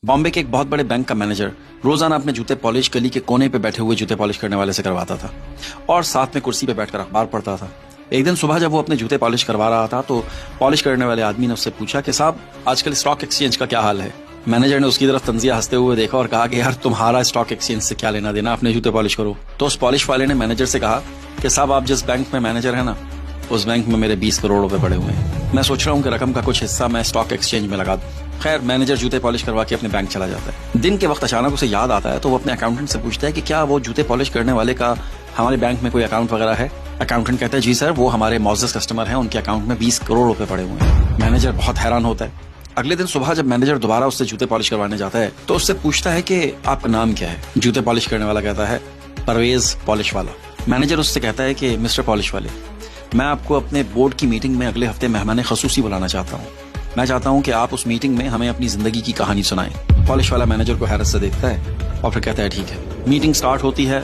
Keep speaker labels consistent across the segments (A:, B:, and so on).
A: बॉम्बे के एक बहुत बड़े बैंक का मैनेजर रोजाना अपने जूते पॉलिश गली के कोने पे बैठे हुए जूते पॉलिश करने वाले से करवाता था और साथ में कुर्सी पे बैठकर अखबार पढ़ता था। एक दिन सुबह जब वो अपने जूते पॉलिश करवा रहा था तो पॉलिश करने वाले आदमी ने उससे पूछा कि साहब आजकल स्टॉक एक्सचेंज का क्या हाल है। मैनेजर ने उसकी तरफ तंजिया हंसते हुए देखा और कहा कि यार तुम्हारा स्टॉक एक्सचेंज से क्या लेना देना, अपने जूते पॉलिश करो। तो उस पॉलिश वाले ने मैनेजर से कहा कि साहब आप जिस बैंक में मैनेजर है ना, उस बैंक में मेरे 20 करोड़ रुपए पड़े हुए हैं। मैं सोच रहा हूँ कि रकम का कुछ हिस्सा मैं स्टॉक एक्सचेंज में लगा दूं। खैर मैनेजर जूते पॉलिश करवा के अपने बैंक चला जाता है। दिन के वक्त अचानक उसे याद आता है तो वो अपने अकाउंटेंट से पूछता है कि क्या वो जूते पॉलिश करने वाले का हमारे बैंक में कोई अकाउंट वगैरह है। अकाउंटेंट कहता है जी सर, वो हमारे मौजूद कस्टमर हैं, उनके अकाउंट में 20 करोड़ रुपए पड़े हुए हैं। मैनेजर बहुत हैरान होता है। अगले दिन सुबह जब मैनेजर दोबारा उससे जूते पॉलिश करवाने जाता है तो उससे पूछता है कि आपका नाम क्या है। जूते पॉलिश करने वाला कहता है परवेज पॉलिश वाला। मैनेजर उससे कहता है कि मिस्टर पॉलिश वाले, मैं आपको अपने बोर्ड की मीटिंग में अगले हफ्ते मेहमान खसूसी बुलाना चाहता हूँ। मैं चाहता हूँ कि आप उस मीटिंग में हमें अपनी जिंदगी की कहानी सुनाएं। पॉलिश वाला मैनेजर को हैरत से देखता है और फिर कहता है ठीक है। मीटिंग स्टार्ट होती है।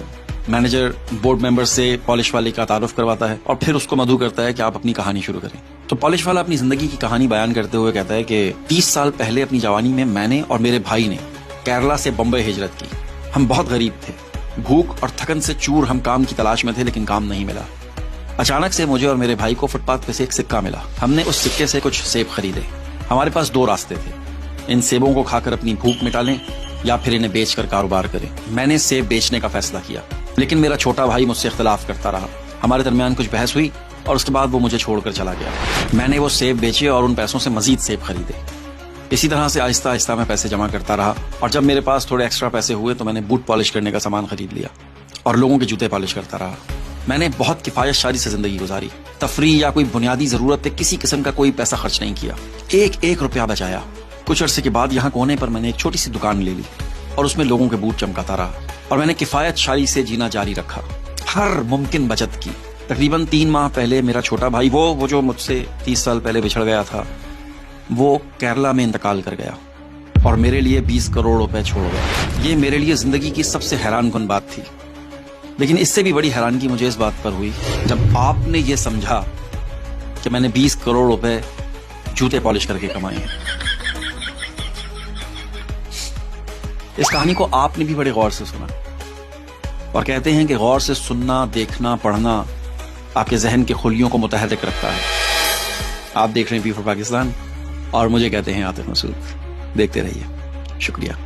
A: मैनेजर बोर्ड मेंबर से पॉलिश वाले का तारुफ करवाता है और फिर उसको मधु करता है कि आप अपनी कहानी शुरू करें। तो पॉलिश वाला अपनी जिंदगी की कहानी बयान करते हुए कहता है कि 30 साल पहले अपनी जवानी में मैंने और मेरे भाई ने केरला से बम्बई हिजरत की। हम बहुत गरीब थे, भूख और थकन से चूर हम काम की तलाश में थे, लेकिन काम नहीं मिला। अचानक से मुझे और मेरे भाई को फुटपाथ पे से एक सिक्का मिला। हमने उस सिक्के से कुछ सेब खरीदे। हमारे पास 2 रास्ते थे, इन सेबों को खाकर अपनी भूख मिटा लें या फिर इन्हें बेचकर कारोबार करें। मैंने सेब बेचने का फैसला किया, लेकिन मेरा छोटा भाई मुझसे इख्तिलाफ करता रहा। हमारे दरमियान कुछ बहस हुई और उसके बाद वो मुझे छोड़कर चला गया। मैंने वो सेब बेचे और उन पैसों से मजीद सेब खरीदे। इसी तरह से आहिस्ता आहिस्ता मैं पैसे जमा करता रहा और जब मेरे पास थोड़े एक्स्ट्रा पैसे हुए तो मैंने बूट पॉलिश करने का सामान खरीद लिया और लोगों के जूते पॉलिश करता रहा। मैंने बहुत किफायतशाली से जिंदगी गुजारी। तफरीह या कोई बुनियादी जरूरत पे किसी किस्म का कोई पैसा खर्च नहीं किया। एक रुपया बचाया। कुछ अरसे के बाद यहाँ कोने पर मैंने एक छोटी सी दुकान ले ली और उसमें लोगों के बूट चमकाता रहा और मैंने किफायतशाली से जीना जारी रखा, हर मुमकिन बचत की। तकरीबन 3 माह पहले मेरा छोटा भाई वो जो मुझसे 30 साल पहले बिछड़ गया था, वो केरला में इंतकाल कर गया और मेरे लिए 20 करोड़ रुपए छोड़ गया। ये मेरे लिए जिंदगी की सबसे हैरानकुन बात थी। लेकिन इससे भी बड़ी हैरानगी मुझे इस बात पर हुई जब आपने ये समझा कि मैंने 20 करोड़ रुपए जूते पॉलिश करके कमाए हैं। इस कहानी को आपने भी बड़े गौर से सुना और कहते हैं कि गौर से सुनना, देखना, पढ़ना आपके जहन के खुलियों को मुतहर्रिक रखता है। आप देख रहे हैं पी4 पाकिस्तान और मुझे कहते हैं आतिफ मसूद। देखते रहिए। शुक्रिया।